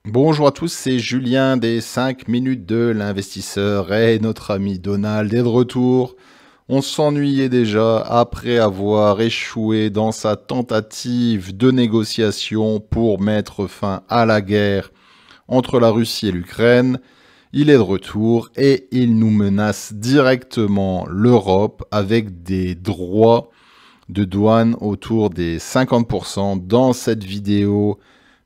Bonjour à tous, c'est Julien des 5 minutes de l'investisseur et notre ami Donald est de retour. On s'ennuyait déjà après avoir échoué dans sa tentative de négociation pour mettre fin à la guerre entre la Russie et l'Ukraine. Il est de retour et il nous menace directement l'Europe avec des droits de douane autour des 50%. Dans cette vidéo,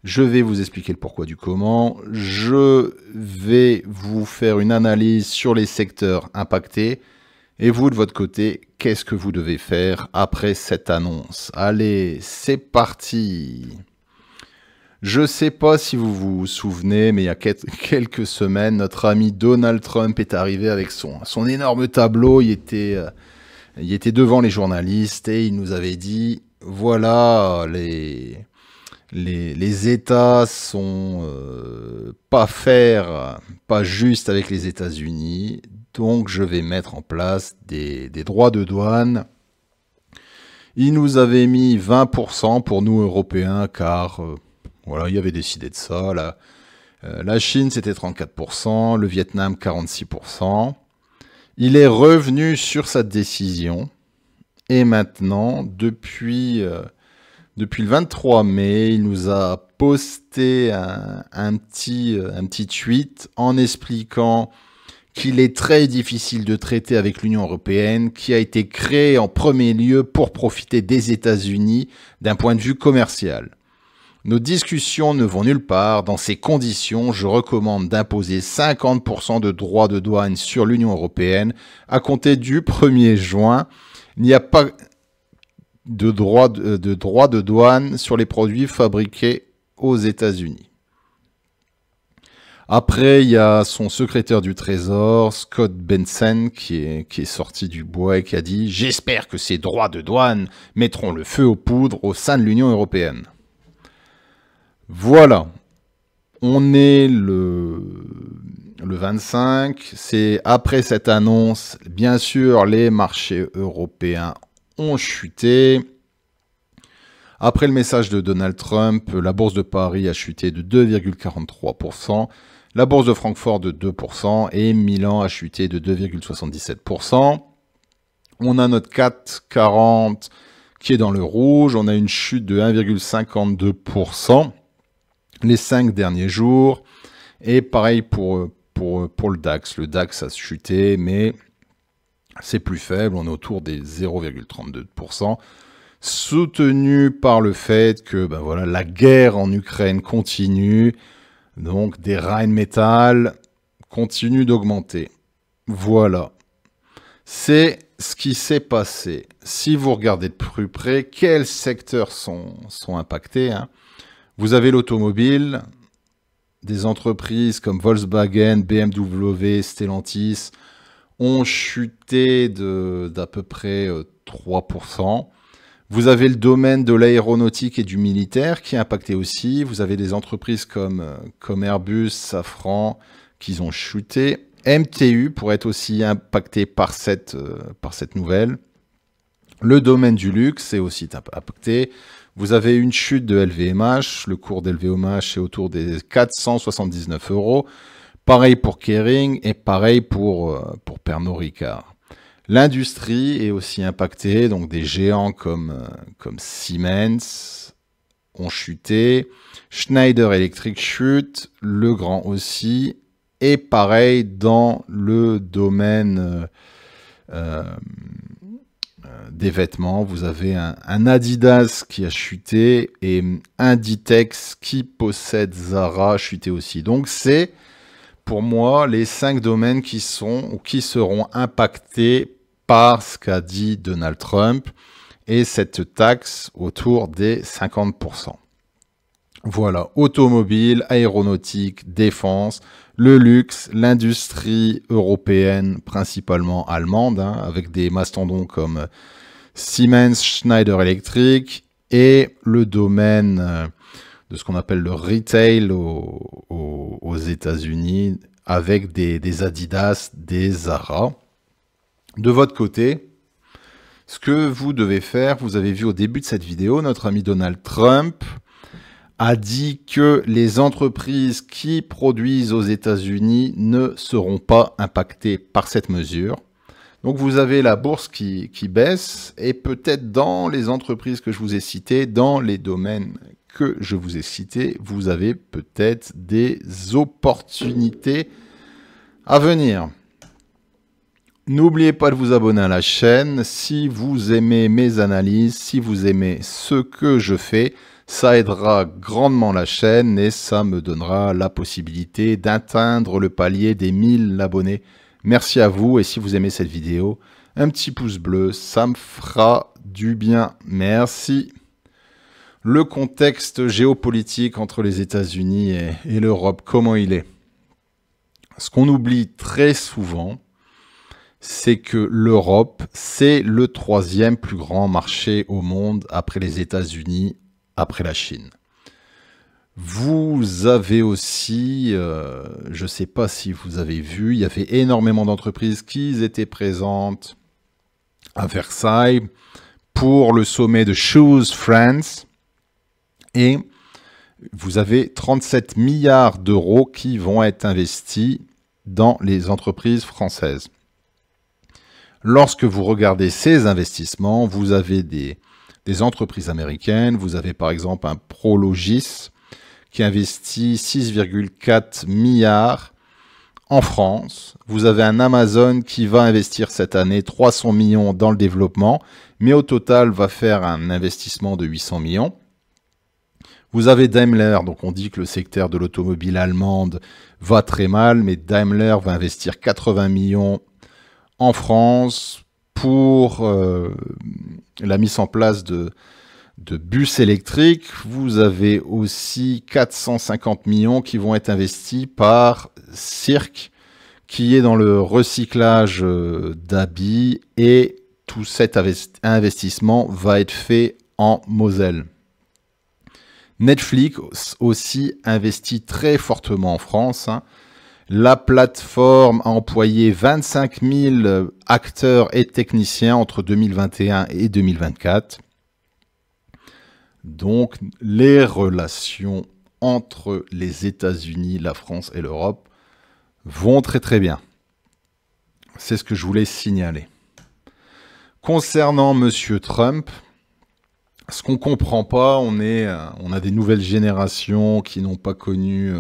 je vais vous expliquer le pourquoi du comment. Je vais vous faire une analyse sur les secteurs impactés. Et vous, de votre côté, qu'est-ce que vous devez faire après cette annonce? Allez, c'est parti! Je ne sais pas si vous vous souvenez, mais il y a quelques semaines, notre ami Donald Trump est arrivé avec son énorme tableau. Il était devant les journalistes et il nous avait dit, voilà, les États sont pas faire, pas juste avec les États-Unis, donc je vais mettre en place des droits de douane. Il nous avait mis 20% pour nous Européens, car voilà, il avait décidé de ça. La Chine, c'était 34%, le Vietnam, 46%. Il est revenu sur sa décision, et maintenant, depuis le 23 mai, il nous a posté un petit tweet en expliquant qu'il est très difficile de traiter avec l'Union européenne, qui a été créée en premier lieu pour profiter des États-Unis d'un point de vue commercial. Nos discussions ne vont nulle part. Dans ces conditions, je recommande d'imposer 50% de droits de douane sur l'Union européenne à compter du 1er juin. Il n'y a pas de droits de douane sur les produits fabriqués aux États-Unis. Après, il y a son secrétaire du Trésor, Scott Bessent, qui est sorti du bois et qui a dit « J'espère que ces droits de douane mettront le feu aux poudres au sein de l'Union européenne. » Voilà, on est le 25, c'est après cette annonce, bien sûr, les marchés européens ont chuté. Après le message de Donald Trump, la bourse de Paris a chuté de 2,43%, la bourse de Francfort de 2% et Milan a chuté de 2,77%. On a notre CAC 40 qui est dans le rouge, on a une chute de 1,52% les 5 derniers jours. Et pareil pour le DAX. Le DAX a chuté, mais c'est plus faible, on est autour des 0,32%. Soutenu par le fait que voilà, la guerre en Ukraine continue, donc des Rheinmetall continuent d'augmenter. Voilà, c'est ce qui s'est passé. Si vous regardez de plus près, quels secteurs sont impactés, hein? Vous avez l'automobile, des entreprises comme Volkswagen, BMW, Stellantis ont chuté d'à peu près 3%. Vous avez le domaine de l'aéronautique et du militaire qui est impacté aussi. Vous avez des entreprises comme Airbus, Safran qui ont chuté. MTU pourrait être aussi impacté par cette nouvelle. Le domaine du luxe est aussi impacté. Vous avez une chute de LVMH. Le cours d'LVMH est autour des 479 €. Pareil pour Kering et pareil pour Pernod Ricard. L'industrie est aussi impactée, donc des géants comme Siemens ont chuté, Schneider Electric chute, Legrand aussi, et pareil dans le domaine des vêtements, vous avez un Adidas qui a chuté et Inditex qui possède Zara chuté aussi. Donc c'est pour moi les 5 domaines qui sont ou qui seront impactés par ce qu'a dit Donald Trump et cette taxe autour des 50%. Voilà, automobile, aéronautique, défense, le luxe, l'industrie européenne, principalement allemande, hein, avec des mastodontes comme Siemens, Schneider Electric, et le domaine de ce qu'on appelle le retail aux États-Unis, avec des Adidas, des Zara. De votre côté, ce que vous devez faire, vous avez vu au début de cette vidéo, notre ami Donald Trump a dit que les entreprises qui produisent aux États-Unis ne seront pas impactées par cette mesure. Donc vous avez la bourse qui baisse et peut-être dans les entreprises que je vous ai citées, dans les domaines que je vous ai cités, vous avez peut-être des opportunités à venir. N'oubliez pas de vous abonner à la chaîne. Si vous aimez mes analyses, si vous aimez ce que je fais, ça aidera grandement la chaîne et ça me donnera la possibilité d'atteindre le palier des 1000 abonnés. Merci à vous et si vous aimez cette vidéo, un petit pouce bleu, ça me fera du bien. Merci. Le contexte géopolitique entre les États-Unis et l'Europe, comment il est? Ce qu'on oublie très souvent, c'est que l'Europe, c'est le 3e plus grand marché au monde après les États-Unis, après la Chine. Vous avez aussi, je ne sais pas si vous avez vu, il y avait énormément d'entreprises qui étaient présentes à Versailles pour le sommet de Choose France. Et vous avez 37 milliards d'euros qui vont être investis dans les entreprises françaises. Lorsque vous regardez ces investissements, vous avez des entreprises américaines. Vous avez par exemple un Prologis qui investit 6,4 milliards en France. Vous avez un Amazon qui va investir cette année 300 millions dans le développement, mais au total va faire un investissement de 800 millions. Vous avez Daimler, donc on dit que le secteur de l'automobile allemande va très mal, mais Daimler va investir 80 millions en France pour la mise en place de bus électriques. Vous avez aussi 450 millions qui vont être investis par Cirque, qui est dans le recyclage d'habits, et tout cet investissement va être fait en Moselle. Netflix aussi investit très fortement en France. La plateforme a employé 25 000 acteurs et techniciens entre 2021 et 2024. Donc, les relations entre les États-Unis, la France et l'Europe vont très très bien. C'est ce que je voulais signaler. Concernant M. Trump, ce qu'on ne comprend pas, on a des nouvelles générations qui n'ont pas connu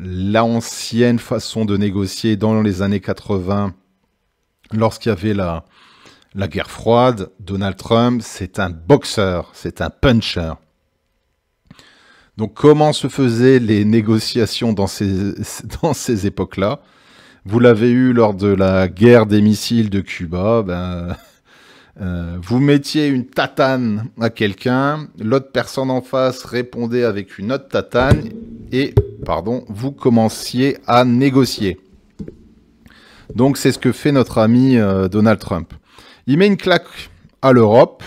l'ancienne façon de négocier dans les années 80, lorsqu'il y avait la guerre froide. Donald Trump, c'est un boxeur, c'est un puncher. Donc comment se faisaient les négociations dans ces époques-là? Vous l'avez eu lors de la guerre des missiles de Cuba. Vous mettiez une tatane à quelqu'un, l'autre personne en face répondait avec une autre tatane et, vous commenciez à négocier. Donc c'est ce que fait notre ami Donald Trump. Il met une claque à l'Europe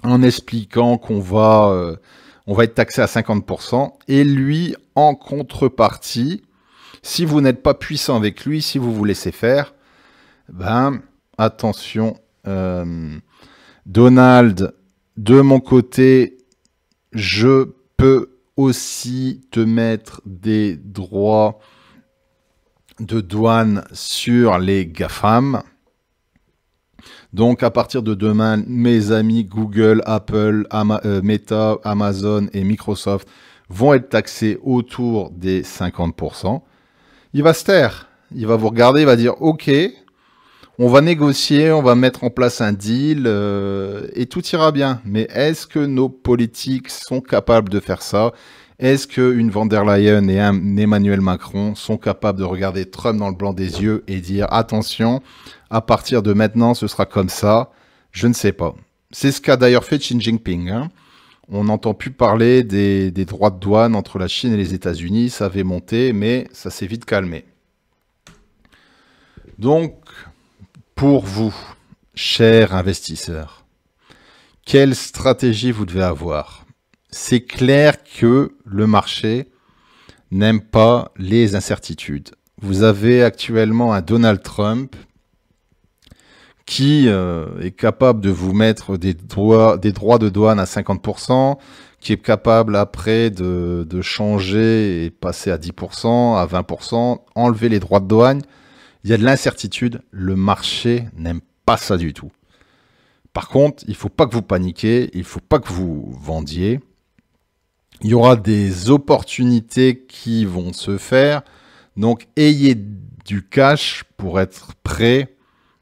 en expliquant qu'on va être taxé à 50%. Et lui, en contrepartie, si vous n'êtes pas puissant avec lui, si vous vous laissez faire, attention, Donald, de mon côté, je peux aussi te mettre des droits de douane sur les GAFAM. Donc, à partir de demain, mes amis Google, Apple, Meta, Amazon et Microsoft vont être taxés autour des 50%. Il va se taire. Il va vous regarder, il va dire « Ok, on va négocier, on va mettre en place un deal et tout ira bien. » Mais est-ce que nos politiques sont capables de faire ça? Est-ce qu'une von der Leyen et un Emmanuel Macron sont capables de regarder Trump dans le blanc des yeux et dire « Attention, à partir de maintenant, ce sera comme ça ». Je ne sais pas. C'est ce qu'a d'ailleurs fait Xi Jinping. On n'entend plus parler des droits de douane entre la Chine et les États-Unis. Ça avait monté, mais ça s'est vite calmé. Donc, pour vous, chers investisseurs, quelle stratégie vous devez avoir? C'est clair que le marché n'aime pas les incertitudes. Vous avez actuellement un Donald Trump qui est capable de vous mettre des droits de douane à 50%, qui est capable après de changer et passer à 10%, à 20%, enlever les droits de douane. Il y a de l'incertitude. Le marché n'aime pas ça du tout. Par contre, il ne faut pas que vous paniquiez, il ne faut pas que vous vendiez. Il y aura des opportunités qui vont se faire. Donc, ayez du cash pour être prêt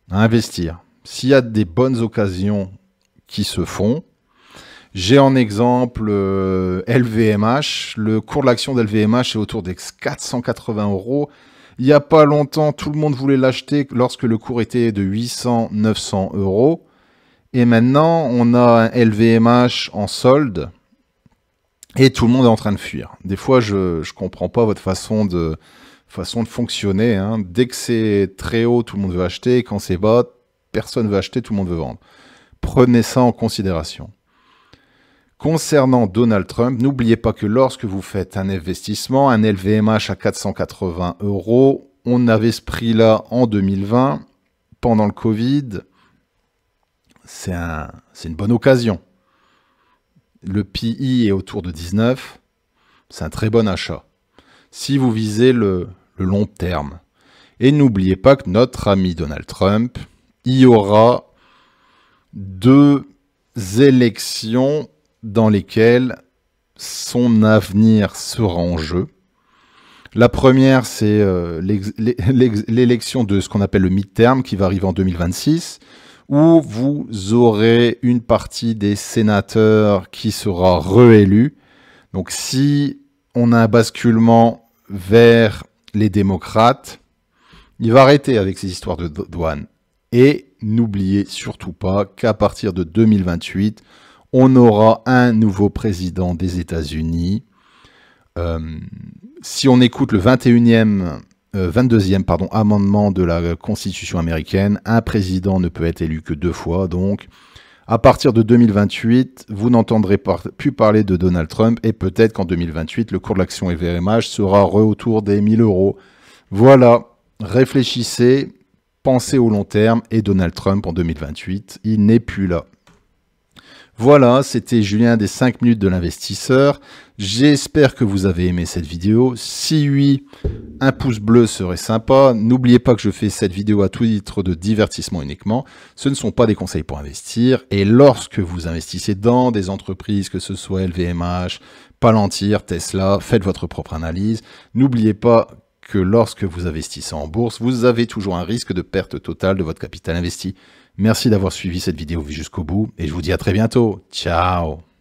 à investir. S'il y a des bonnes occasions qui se font, j'ai en exemple LVMH. Le cours de l'action d'LVMH est autour des 480 €. Il n'y a pas longtemps, tout le monde voulait l'acheter lorsque le cours était de 800-900 €. Et maintenant, on a un LVMH en solde et tout le monde est en train de fuir. Des fois, je ne comprends pas votre façon de fonctionner. Hein. Dès que c'est très haut, tout le monde veut acheter. Quand c'est bas, personne ne veut acheter, tout le monde veut vendre. Prenez ça en considération. Concernant Donald Trump, n'oubliez pas que lorsque vous faites un investissement, un LVMH à 480 €, on avait ce prix-là en 2020, pendant le Covid. C'est une bonne occasion. Le PI est autour de 19, c'est un très bon achat. Si vous visez le long terme. Et n'oubliez pas que notre ami Donald Trump, il y aura 2 élections dans lesquelles son avenir sera en jeu. La première, c'est l'élection de ce qu'on appelle le midterm, qui va arriver en 2026, où vous aurez une partie des sénateurs qui sera réélue. Donc si on a un basculement vers les démocrates, il va arrêter avec ces histoires de douane. Et n'oubliez surtout pas qu'à partir de 2028, on aura un nouveau président des États-Unis. Si on écoute le 22e amendement de la Constitution américaine, un président ne peut être élu que 2 fois. Donc, à partir de 2028, vous n'entendrez plus parler de Donald Trump et peut-être qu'en 2028, le cours de l'action LVMH sera autour des 1000 €. Voilà, réfléchissez, pensez au long terme et Donald Trump en 2028, il n'est plus là. Voilà, c'était Julien des 5 minutes de l'investisseur. J'espère que vous avez aimé cette vidéo. Si oui, un pouce bleu serait sympa. N'oubliez pas que je fais cette vidéo à titre de divertissement uniquement. Ce ne sont pas des conseils pour investir. Et lorsque vous investissez dans des entreprises, que ce soit LVMH, Palantir, Tesla, faites votre propre analyse. N'oubliez pas que lorsque vous investissez en bourse, vous avez toujours un risque de perte totale de votre capital investi. Merci d'avoir suivi cette vidéo jusqu'au bout et je vous dis à très bientôt. Ciao!